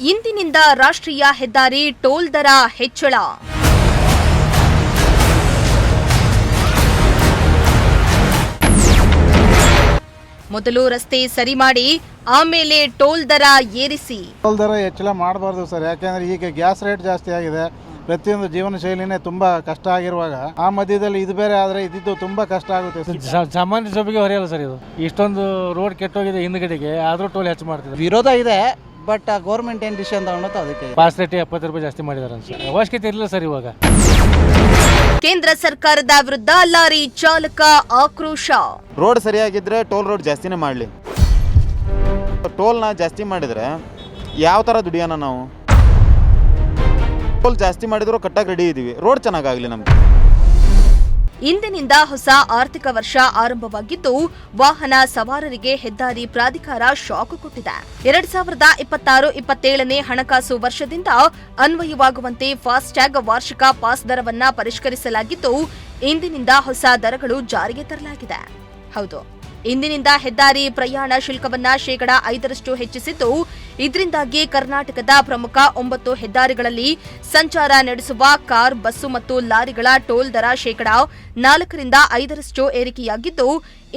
ಇಂದಿನಿಂದ ರಾಷ್ಟ್ರೀಯ ಹೆದ್ದಾರಿ ಟೋಲ್ ದರ ಹೆಚ್ಚಳ. ಮೊದಲು ರಸ್ತೆ ಸರಿ ಮಾಡಿ ಆಮೇಲೆ ಟೋಲ್ ದರ ಏರಿಸಿ. ಟೋಲ್ ದರ ಹೆಚ್ಚಳ ಮಾಡಬಾರ್ದು ಸರ್, ಯಾಕೆಂದ್ರೆ ಈಗ ಗ್ಯಾಸ್ ರೇಟ್ ಜಾಸ್ತಿ ಆಗಿದೆ. ಪ್ರತಿಯೊಂದು ಜೀವನ ಶೈಲಿನೇ ತುಂಬಾ ಕಷ್ಟ ಆಗಿರುವಾಗ ಆ ಮಧ್ಯದಲ್ಲಿ ಇದು ಬೇರೆ ಆದ್ರೆ ಇದಿದ್ದು ತುಂಬಾ ಕಷ್ಟ ಆಗುತ್ತೆ. ಸಾಮಾನ್ಯ ಸಭೆಗೆ ಹೊರೆಯಲ್ಲ ಸರ್ ಇದು. ಇಷ್ಟೊಂದು ರೋಡ್ ಕೆಟ್ಟೋಗಿದೆ ಹಿಂದ್ಗಡೆಗೆ, ಆದ್ರೂ ಟೋಲ್ ಹೆಚ್ಚು ಮಾಡ್ತಿದ್ದಾರೆ. ವಿರೋಧ ಇದೆ, ಬಟ್ ಗೌರ್ಮೆಂಟ್ ಏನ್ ಡಿಸಿಷನ್ ತಗೊಂಡು ಅದಕ್ಕೆ ಪಾಸ್ ರೇಟ್ 70 ರೂಪಾಯಿ ಜಾಸ್ತಿ ಮಾಡಿದಾರೆ ಅನ್ಸುತ್ತೆ. ಅವಶ್ಯಕತೆ ಇರಲಿಲ್ಲ ಸರ್ ಇವಾಗ. ಕೇಂದ್ರ ಸರ್ಕಾರದ ವಿರುದ್ಧ ಲಾರಿ ಚಾಲಕ ಆಕ್ರೋಶ. ರೋಡ್ ಸರಿಯಾಗಿದ್ರೆ ಟೋಲ್ ರೋಡ್ ಜಾಸ್ತಿನೇ ಮಾಡಲಿ. ಟೋಲ್ನ ಜಾಸ್ತಿ ಮಾಡಿದ್ರೆ ಯಾವ ಥರ ದುಡಿಯೋಣ ನಾವು? ಟೋಲ್ ಜಾಸ್ತಿ ಮಾಡಿದ್ರು ಕಟ್ಟಕ್ಕೆ ರೆಡಿ ಇದ್ದೀವಿ, ರೋಡ್ ಚೆನ್ನಾಗಾಗಲಿ ನಮ್ಗೆ. ಇಂದಿನಿಂದ ಹೊಸ ಆರ್ಥಿಕ ವರ್ಷ ಆರಂಭವಾಗಿದ್ದು ವಾಹನ ಸವಾರರಿಗೆ ಹೆದ್ದಾರಿ ಪ್ರಾಧಿಕಾರ ಶಾಕ್ ಕೊಟ್ಟಿದೆ. 2026-27ನೇ ಹಣಕಾಸು ವರ್ಷದಿಂದ ಅನ್ವಯವಾಗುವಂತೆ ಫಾಸ್ಟ್ಯಾಗ್ ವಾರ್ಷಿಕ ಪಾಸ್ ದರವನ್ನ ಪರಿಷ್ಕರಿಸಲಾಗಿದ್ದು ಇಂದಿನಿಂದ ಹೊಸ ದರಗಳು ಜಾರಿಗೆ ತರಲಾಗಿದೆ. ಹೌದು, ಇಂದಿನಿಂದ ಹೆದ್ದಾರಿ ಪ್ರಯಾಣ ಶುಲ್ಕವನ್ನ 5% ಹೆಚ್ಚಿಸಿದ್ದು ಇದರಿಂದಾಗಿ ಕರ್ನಾಟಕದ ಪ್ರಮುಖ 9 ಹೆದ್ದಾರಿಗಳಲ್ಲಿ ಸಂಚಾರ ನಡೆಸುವ ಕಾರ್, ಬಸ್ಸು ಮತ್ತು ಲಾರಿಗಳ ಟೋಲ್ ದರ 4-5% ಏರಿಕೆಯಾಗಿದ್ದು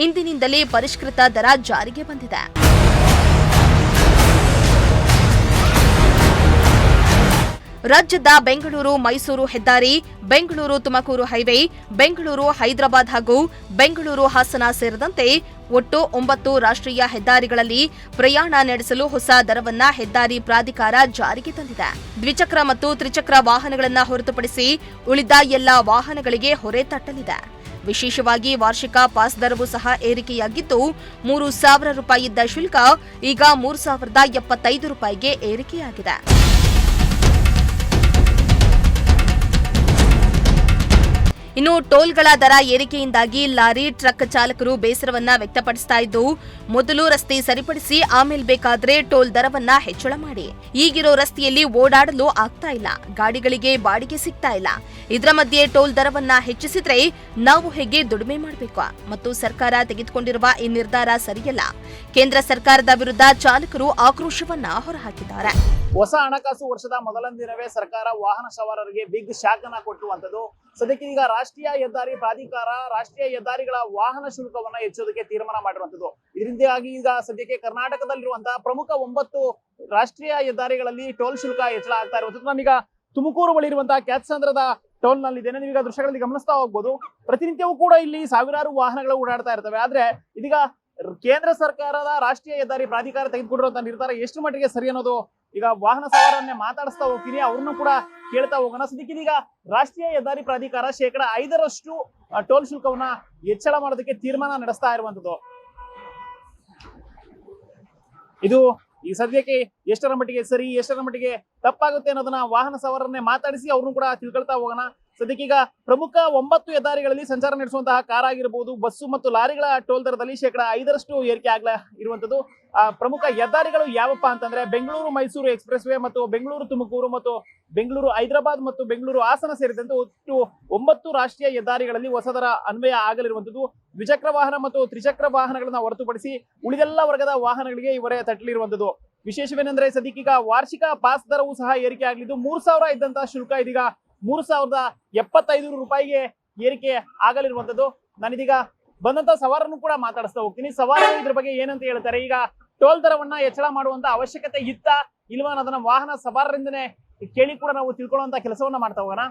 ಇಂದಿನಿಂದಲೇ ಪರಿಷ್ಕೃತ ದರ ಜಾರಿಗೆ ಬಂದಿದೆ. ರಾಜ್ಯದ ಬೆಂಗಳೂರು ಮೈಸೂರು ಹೆದ್ದಾರಿ, ಬೆಂಗಳೂರು ತುಮಕೂರು ಹೈವೇ, ಬೆಂಗಳೂರು ಹೈದರಾಬಾದ್ ಹಾಗೂ ಬೆಂಗಳೂರು ಹಾಸನ ಸೇರಿದಂತೆ ಒಟ್ಟು 9 ರಾಷ್ಟ್ರೀಯ ಹೆದ್ದಾರಿಗಳಲ್ಲಿ ಪ್ರಯಾಣ ನಡೆಸಲು ಹೊಸ ದರವನ್ನ ಹೆದ್ದಾರಿ ಪ್ರಾಧಿಕಾರ ಜಾರಿಗೆ ತಂದಿದೆ. ದ್ವಿಚಕ್ರ ಮತ್ತು ತ್ರಿಚಕ್ರ ವಾಹನಗಳನ್ನು ಹೊರತುಪಡಿಸಿ ಉಳಿದ ಎಲ್ಲ ವಾಹನಗಳಿಗೆ ಹೊರೆ ತಟ್ಟಲಿದೆ. ವಿಶೇಷವಾಗಿ ವಾರ್ಷಿಕ ಪಾಸ್ ದರವೂ ಸಹ ಏರಿಕೆಯಾಗಿದ್ದು 3,000 ರೂಪಾಯಿ ಇದ್ದ ಶುಲ್ಕ ಈಗ 3,075 ರೂಪಾಯಿಗೆ ಏರಿಕೆಯಾಗಿದೆ. ಇನ್ನು ಟೋಲ್ಗಳ ದರ ಏರಿಕೆಯಿಂದಾಗಿ ಲಾರಿ, ಟ್ರಕ್ ಚಾಲಕರು ಬೇಸರವನ್ನ ವ್ಯಕ್ತಪಡಿಸ್ತಾ ಇದ್ದು, ಮೊದಲು ರಸ್ತೆ ಸರಿಪಡಿಸಿ ಆಮೇಲೆ ಬೇಕಾದ್ರೆ ಟೋಲ್ ದರವನ್ನ ಹೆಚ್ಚಳ ಮಾಡಿ. ಈಗಿರೋ ರಸ್ತೆಯಲ್ಲಿ ಓಡಾಡಲು ಆಗ್ತಾ ಇಲ್ಲ, ಗಾಡಿಗಳಿಗೆ ಬಾಡಿಗೆ ಸಿಗ್ತಾ ಇಲ್ಲ. ಇದರ ಮಧ್ಯೆ ಟೋಲ್ ದರವನ್ನ ಹೆಚ್ಚಿಸಿದ್ರೆ ನಾವು ಹೇಗೆ ದುಡಿಮೆ ಮಾಡಬೇಕು? ಮತ್ತು ಸರ್ಕಾರ ತೆಗೆದುಕೊಂಡಿರುವ ಈ ನಿರ್ಧಾರ ಸರಿಯಲ್ಲ. ಕೇಂದ್ರ ಸರ್ಕಾರದ ವಿರುದ್ಧ ಚಾಲಕರು ಆಕ್ರೋಶವನ್ನ ಹೊರಹಾಕಿದ್ದಾರೆ. ಹೊಸ ಹಣಕಾಸು ವರ್ಷದ ಮೊದಲ ದಿನವೇ ಸರ್ಕಾರ ವಾಹನ ಸವಾರರಿಗೆ ಬಿಗ್ ಶಾಕ್ ಅನ್ನ ಕೊಟ್ಟಿರುವಂತದ್ದು. ಸದ್ಯಕ್ಕೆ ಈಗ ರಾಷ್ಟ್ರೀಯ ಹೆದ್ದಾರಿ ಪ್ರಾಧಿಕಾರ ರಾಷ್ಟ್ರೀಯ ಹೆದ್ದಾರಿಗಳ ವಾಹನ ಶುಲ್ಕವನ್ನ ಹೆಚ್ಚೋದಕ್ಕೆ ತೀರ್ಮಾನ ಮಾಡಿರುವಂತದ್ದು. ಇದರಿಂದಾಗಿ ಈಗ ಸದ್ಯಕ್ಕೆ ಕರ್ನಾಟಕದಲ್ಲಿರುವಂತಹ ಪ್ರಮುಖ 9 ರಾಷ್ಟ್ರೀಯ ಹೆದ್ದಾರಿಗಳಲ್ಲಿ ಟೋಲ್ ಶುಲ್ಕ ಹೆಚ್ಚಳ ಆಗ್ತಾ ಇರುವಂತದ್ದು. ನಾನೀಗ ತುಮಕೂರು ಬಳಿ ಇರುವಂತಹ ಕ್ಯಾತ್ಸಂದ್ರದ ಟೋಲ್ ನಲ್ಲಿ ಇದ್ದೇನೆ. ನೀವೀಗ ದೃಶ್ಯಗಳಲ್ಲಿ ಗಮನಿಸ್ತಾ ಹೋಗ್ಬೋದು. ಪ್ರತಿನಿತ್ಯವೂ ಕೂಡ ಇಲ್ಲಿ ಸಾವಿರಾರು ವಾಹನಗಳು ಓಡಾಡ್ತಾ ಇರ್ತವೆ. ಆದ್ರೆ ಇದೀಗ ಕೇಂದ್ರ ಸರ್ಕಾರದ ರಾಷ್ಟ್ರೀಯ ಹೆದ್ದಾರಿ ಪ್ರಾಧಿಕಾರ ತೆಗೆದುಕೊಂಡಿರುವಂತಹ ನಿರ್ಧಾರ ಎಷ್ಟು ಮಟ್ಟಿಗೆ ಸರಿ ಅನ್ನೋದು ಈಗ ವಾಹನ ಸವಾರನ್ನೇ ಮಾತಾಡಿಸ್ತಾ ಹೋಗ್ತೀನಿ, ಅವ್ರನ್ನು ಕೂಡ ಕೇಳ್ತಾ ಹೋಗೋಣ. ಸದ್ಯಕ್ಕೆ ಈಗ ರಾಷ್ಟ್ರೀಯ ಹೆದ್ದಾರಿ ಪ್ರಾಧಿಕಾರ 5% ಟೋಲ್ ಶುಲ್ಕವನ್ನ ಹೆಚ್ಚಳ ಮಾಡೋದಕ್ಕೆ ತೀರ್ಮಾನ ನಡೆಸ್ತಾ ಇರುವಂತದ್ದು. ಇದು ಈ ಸದ್ಯಕ್ಕೆ ಎಷ್ಟರ ಮಟ್ಟಿಗೆ ಸರಿ, ಎಷ್ಟರ ಮಟ್ಟಿಗೆ ತಪ್ಪಾಗುತ್ತೆ ಅನ್ನೋದನ್ನ ವಾಹನ ಸವಾರನ್ನೇ ಮಾತಾಡಿಸಿ ಅವ್ರನ್ನು ಕೂಡ ತಿಳ್ಕೊಳ್ತಾ ಹೋಗೋಣ. ಸದ್ಯಕ್ಕೀಗ ಪ್ರಮುಖ 9 ಹೆದ್ದಾರಿಗಳಲ್ಲಿ ಸಂಚಾರ ನಡೆಸುವಂತಹ ಕಾರ್ ಆಗಿರಬಹುದು, ಬಸ್ಸು ಮತ್ತು ಲಾರಿಗಳ ಟೋಲ್ ದರದಲ್ಲಿ 5% ಏರಿಕೆ ಆಗ್ಲಾ ಇರುವಂತದ್ದು. ಪ್ರಮುಖ ಹೆದ್ದಾರಿಗಳು ಯಾವಪ್ಪ ಅಂತಂದ್ರೆ ಬೆಂಗಳೂರು ಮೈಸೂರು ಎಕ್ಸ್ಪ್ರೆಸ್ ವೇ ಮತ್ತು ಬೆಂಗಳೂರು ತುಮಕೂರು ಮತ್ತು ಬೆಂಗಳೂರು ಹೈದರಾಬಾದ್ ಮತ್ತು ಬೆಂಗಳೂರು ಹಾಸನ ಸೇರಿದಂತೆ ಒಟ್ಟು 9 ರಾಷ್ಟ್ರೀಯ ಹೆದ್ದಾರಿಗಳಲ್ಲಿ ಹೊಸ ದರ ಅನ್ವಯ ಆಗಲಿರುವಂತದ್ದು. ದ್ವಿಚಕ್ರ ವಾಹನ ಮತ್ತು ತ್ರಿಚಕ್ರ ವಾಹನಗಳನ್ನ ಹೊರತುಪಡಿಸಿ ಉಳಿದೆಲ್ಲ ವರ್ಗದ ವಾಹನಗಳಿಗೆ ಈ ಹೊರೆ ತಟ್ಟಲಿರುವಂತದ್ದು. ವಿಶೇಷವೇನೆಂದ್ರೆ ಸದ್ಯಕ್ಕೀಗ ವಾರ್ಷಿಕ ಪಾಸ್ ದರವೂ ಸಹ ಏರಿಕೆ ಆಗಲಿದ್ದು 3,000 ಇದ್ದಂತಹ ಶುಲ್ಕ ಇದೀಗ 3,075 ರೂಪಾಯಿಗೆ ಏರಿಕೆ ಆಗಲಿರುವಂತದ್ದು. ನಾನಿದೀಗ ಬಂದಂತ ಸವಾರನ್ನು ಕೂಡ ಮಾತಾಡಿಸ್ತಾ ಹೋಗ್ತೀನಿ. ಸವಾರರು ಇದ್ರ ಬಗ್ಗೆ ಏನಂತ ಹೇಳ್ತಾರೆ, ಈಗ ಟೋಲ್ ದರವನ್ನ ಹೆಚ್ಚಳ ಮಾಡುವಂತ ಅವಶ್ಯಕತೆ ಇತ್ತ ಇಲ್ವಾ ಅನ್ನೋದನ್ನ ವಾಹನ ಸವಾರರಿಂದನೇ ಕೇಳಿ ಕೂಡ ನಾವು ತಿಳ್ಕೊಳ್ಳುವಂತ ಕೆಲಸವನ್ನ ಮಾಡ್ತಾ ಹೋಗೋಣ.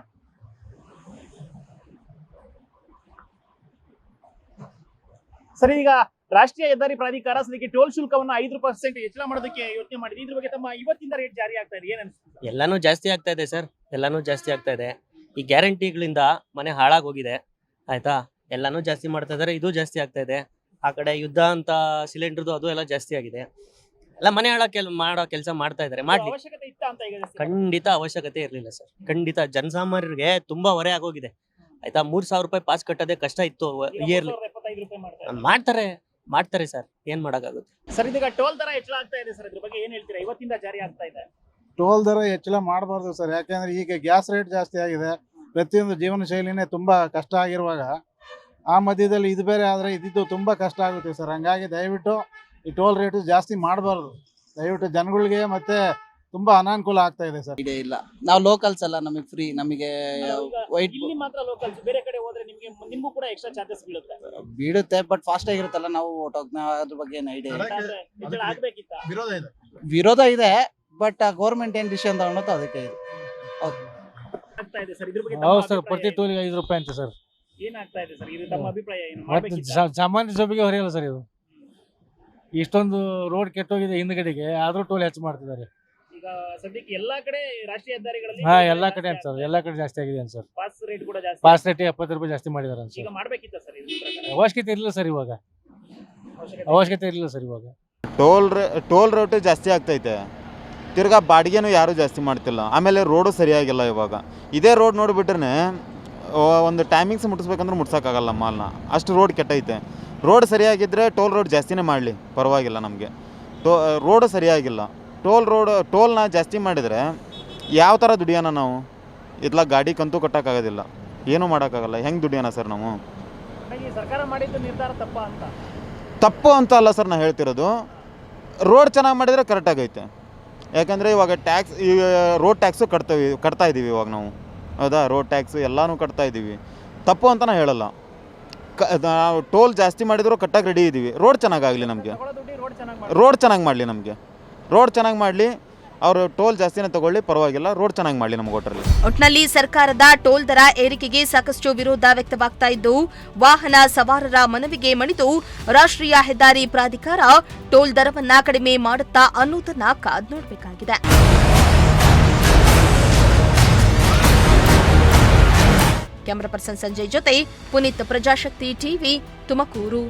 ಸರಿ, ಈಗ ರಾಷ್ಟ್ರೀಯ ಹೆದ್ದಾರಿ ಪ್ರಾಧಿಕಾರ ಸದ್ಯಕ್ಕೆ ಟೋಲ್ ಶುಲ್ಕವನ್ನ 5% ಹೆಚ್ಚಳ ಮಾಡೋದಕ್ಕೆ ಯೋಚನೆ ಮಾಡಿದೆ. ಇದ್ರ ಬಗ್ಗೆ ತಮ್ಮ ಇವತ್ತಿಂದ ರೇಟ್ ಜಾರಿ ಆಗ್ತಾ ಇದೆ, ಏನ್ ಅನ್ಸುತ್ತೆ? ಎಲ್ಲಾನು ಜಾಸ್ತಿ ಆಗ್ತಾ ಇದೆ ಸರ್, ಎಲ್ಲಾನು ಜಾಸ್ತಿ ಆಗ್ತಾ ಇದೆ. ಈ ಗ್ಯಾರಂಟಿಗಳಿಂದ ಮನೆ ಹಾಳಾಗಿ ಹೋಗಿದೆ, ಆಯ್ತಾ? ಎಲ್ಲಾನು ಜಾಸ್ತಿ ಮಾಡ್ತಾ ಇದಾರೆ, ಇದು ಜಾಸ್ತಿ ಆಗ್ತಾ ಇದೆ. ಆ ಕಡೆ ಯುದ್ಧ ಅಂತ ಸಿಲಿಂಡರ್ದು ಅದು ಎಲ್ಲ ಜಾಸ್ತಿ ಆಗಿದೆ. ಎಲ್ಲ ಮನೆ ಮಾಡೋ ಕೆಲಸ ಮಾಡ್ತಾ ಇದಾರೆ. ಮಾಡ್ಲಿ, ಖಂಡಿತ ಅವಶ್ಯಕತೆ ಇರ್ಲಿಲ್ಲ ಸರ್. ಖಂಡಿತ ಜನಸಾಮಾನ್ಯರಿಗೆ ತುಂಬಾ ಹೊರೆ ಆಗೋಗಿದೆ, ಆಯ್ತಾ? 3,000 ರೂಪಾಯಿ ಪಾಸ್ ಕಟ್ಟೋದೇ ಕಷ್ಟ ಇತ್ತು ಇಯರ್ಲಿ. ಮಾಡ್ತಾರೆ ಸರ್, ಏನ್ ಮಾಡಕ್ಕಾಗುತ್ತೆ ಸರ್? ಇದೀಗ ಟೋಲ್ ದರ ಹೆಚ್ಚಳ ಆಗ್ತಾ ಇದೆ ಸರ್, ಇದ್ರ ಬಗ್ಗೆ ಏನ್ ಹೇಳ್ತೀರಾ? ಇವತ್ತಿಂದ ಜಾರಿ ಆಗ್ತಾ ಇದೆ. ಟೋಲ್ ದರ ಹೆಚ್ಚಳ ಮಾಡಬಾರ್ದು ಸರ್, ಯಾಕೆಂದ್ರೆ ಈಗ ಗ್ಯಾಸ್ ರೇಟ್ ಜಾಸ್ತಿ ಆಗಿದೆ. ಪ್ರತಿಯೊಂದು ಜೀವನ ಶೈಲಿನೇ ತುಂಬಾ ಕಷ್ಟ ಆಗಿರುವಾಗ ಆ ಮಧ್ಯದಲ್ಲಿ ಇದು ಬೇರೆ ಆದ್ರೆ ಇದಿದ್ದು ತುಂಬಾ ಕಷ್ಟ ಆಗುತ್ತೆ ಸರ್. ಹಂಗಾಗಿ ದಯವಿಟ್ಟು ಈ ಟೋಲ್ ರೇಟ್ ಜಾಸ್ತಿ ಮಾಡಬಾರ್ದು. ದಯವಿಟ್ಟು ಜನಗಳಿಗೆ ಮತ್ತೆ ತುಂಬಾ ಅನಾನುಕೂಲ ಆಗ್ತಾ ಇದೆ ಸರ್. ಐಡಿಯಾ ಇಲ್ಲ. ನಾವು ಲೋಕಲ್ಸ್ ಅಲ್ಲ, ನಮಗೆ ಫ್ರೀ. ನಮಗೆ ವೈಟ್ ಇಲ್ಲಿ ಮಾತ್ರ ಲೋಕಲ್ಸ್, ಬೇರೆ ಕಡೆ ಹೋದ್ರೆ ನಿಮ್ಗೂ ಕೂಡ ಎಕ್ಸ್ಟ್ರಾ ಚಾರ್ಜಸ್ ಬೀಳುತ್ತೆ. ಬೀಳುತ್ತೆ, ಬಟ್ ಫಾಸ್ಟ್ ಆಗಿರುತ್ತಲ್ಲ, ನಾವು ಅದ್ರ ಬಗ್ಗೆ ಏನು ಐಡಿಯಾ ಇಲ್ಲ. ಆದ್ರೆ ಹೆಚ್ಚಳ ಆಗ್ಬೇಕಿತ್ತ? ವಿರೋಧ ಇದೆ, ಬಟ್ ಗೌರ್ಮೆಂಟ್ ಏನ್ ಡಿಸಿಷನ್ ತಗೊಂಡೋ ಅದಕ್ಕೆ ಇದು. ಆಗ್ತಾ ಇದೆ ಸರ್, ಇದ್ರ ಬಗ್ಗೆ ಹೌದು ಸರ್, ಪ್ರತಿ ಟೋಲಿಗೆ 5 ರೂಪಾಯಿ ಅಂತ ಸರ್. ಏನಾಗ್ತಾ ಇದೆ ಸರ್, ಇದು ತಮ್ಮ ಅಭಿಪ್ರಾಯ ಏನು? ಮತ್ತೆ ಮಾಡ್ಬೇಕಿತ್ತ? ಸಾಮಾನ್ಯ ಜೋಬಿಗೆ ಹೊರೆಯಲ್ಲ ಸರ್ ಇದು. ಇಷ್ಟೊಂದು ರೋಡ್ ಕೆಟ್ಟೋಗಿದೆ ಹಿಂದ್ಗಡೆಗೆ, ಆದ್ರೂ ಟೋಲ್ ಹೆಚ್ಚು ಮಾಡ್ತಿದ್ದಾರೆ. ಈಗ ಸದ್ಯಕ್ಕೆ ಎಲ್ಲಾ ಕಡೆ ರಾಷ್ಟ್ರೀಯ ಹೆದ್ದಾರಿಗಳಲ್ಲಿ ಹಾ, ಎಲ್ಲಾ ಕಡೆ ಅಂತ ಸರ್, ಎಲ್ಲಾ ಕಡೆ ಜಾಸ್ತಿ ಆಗಿದೆ ಅಂತ ಸರ್. ಪಾಸ್ ರೇಟ್ ಕೂಡ ಜಾಸ್ತಿ. ಪಾಸ್ ರೇಟ್ 70 ರೂಪಾಯಿ ಜಾಸ್ತಿ ಮಾಡಿದಾರೆ ಅಂತ ಈಗ ಸರ್. ಮಾಡ್ಬೇಕಿತ್ತ ಸರ್ ಇದ್ರ ಪ್ರಕಾರ? ಅವಶ್ಯಕತೆ ಇರಲಿಲ್ಲ ಸರ್ ಇವಾಗ, ಅವಶ್ಯಕತೆ ಇರಲಿಲ್ಲ ಸರ್ ಇವಾಗ. ಟೋಲ್ ರೇಟ್ ಜಾಸ್ತಿ ಆಗ್ತೈತೆ, ತಿರ್ಗಾ ಬಾಡಿಗೆನೂ ಯಾರೂ ಜಾಸ್ತಿ ಮಾಡ್ತಿಲ್ಲ. ಆಮೇಲೆ ರೋಡು ಸರಿಯಾಗಿಲ್ಲ ಇವಾಗ. ಇದೇ ರೋಡ್ ನೋಡಿಬಿಟ್ರೆ ಒಂದು ಟೈಮಿಂಗ್ಸ್ ಮುಟ್ಟಿಸ್ಬೇಕಂದ್ರೆ ಮುಟ್ಸೋಕ್ಕಾಗಲ್ಲ ಮಾಲ್ನ, ಅಷ್ಟು ರೋಡ್ ಕೆಟ್ಟೈತೆ. ರೋಡ್ ಸರಿಯಾಗಿದ್ದರೆ ಟೋಲ್ ರೋಡ್ ಜಾಸ್ತಿನೇ ಮಾಡಲಿ, ಪರವಾಗಿಲ್ಲ ನಮಗೆ. ರೋಡು ಸರಿಯಾಗಿಲ್ಲ. ಟೋಲ್ನ ಜಾಸ್ತಿ ಮಾಡಿದರೆ ಯಾವ ಥರ ದುಡಿಯೋಣ ನಾವು? ಇತ್ಲಾಗ ಗಾಡಿ ಕಂತು ಕಟ್ಟೋಕ್ಕಾಗೋದಿಲ್ಲ, ಏನೂ ಮಾಡೋಕ್ಕಾಗಲ್ಲ. ಹೆಂಗೆ ದುಡಿಯೋಣ ಸರ್ ನಾವು? ಹಾಗಾಗಿ ಸರ್ಕಾರ ಮಾಡಿದ್ದು ನಿರ್ಧಾರ ತಪ್ಪ ಅಂತ? ತಪ್ಪು ಅಂತ ಅಲ್ಲ ಸರ್, ನಾನು ಹೇಳ್ತಿರೋದು ರೋಡ್ ಚೆನ್ನಾಗಿ ಮಾಡಿದರೆ ಕರೆಕ್ಟಾಗೈತೆ. ಯಾಕಂದರೆ ಇವಾಗ ಟ್ಯಾಕ್ಸ್, ಈ ರೋಡ್ ಟ್ಯಾಕ್ಸು ಕಟ್ತಾ ಇದ್ದೀವಿ ಇವಾಗ ನಾವು, ಹೌದಾ? ರೋಡ್ ಟ್ಯಾಕ್ಸು ಎಲ್ಲನೂ ಕಟ್ತಾ ಇದ್ದೀವಿ, ತಪ್ಪು ಅಂತ ನಾನು ಹೇಳಲ್ಲ. ನಾವು ಟೋಲ್ ಜಾಸ್ತಿ ಮಾಡಿದ್ರು ಕಟ್ಟಕ್ಕೆ ರೆಡಿ ಇದ್ದೀವಿ. ರೋಡ್ ಚೆನ್ನಾಗಾಗಲಿ ನಮಗೆ, ರೋಡ್ ಚೆನ್ನಾಗಿ ಮಾಡಲಿ ನಮಗೆ, ರೋಡ್ ಚೆನ್ನಾಗಿ ಮಾಡಲಿ. ಅವರು ಟೋಲ್ ಜಾಸ್ತಿನೇ ತಗೊಳ್ಳಿ, ಪರವಾಗಿಲ್ಲ, ರೋಡ್ ಚೆನ್ನಾಗಿ ಮಾಡಲಿ ನಮಗೆ ಒಟ್ಟರಲ್ಲಿ. ಒಟ್ನಲ್ಲಿ ಸರ್ಕಾರದ ಟೋಲ್ ದರ ಏರಿಕೆಗೆ ಸಾಕಷ್ಟು ವಿರೋಧ ವ್ಯಕ್ತವಾಗ್ತಾ ಇದ್ದು, ವಾಹನ ಸವಾರರ ಮನವಿಗೆ ಮಣಿದು ರಾಷ್ಟ್ರೀಯ ಹೆದ್ದಾರಿ ಪ್ರಾಧಿಕಾರ ಟೋಲ್ ದರವನ್ನ ಕಡಿಮೆ ಮಾಡುತ್ತಾ ಅನ್ನೋದನ್ನ ಕಾದ್ ನೋಡಬೇಕಾಗಿದೆ. ಕ್ಯಾಮರಾ ಪರ್ಸನ್ ಸಂಜಯ್ ಜೊತೆ ಪುನೀತ್, ಪ್ರಜಾಶಕ್ತಿ ಟಿವಿ, ತುಮಕೂರು.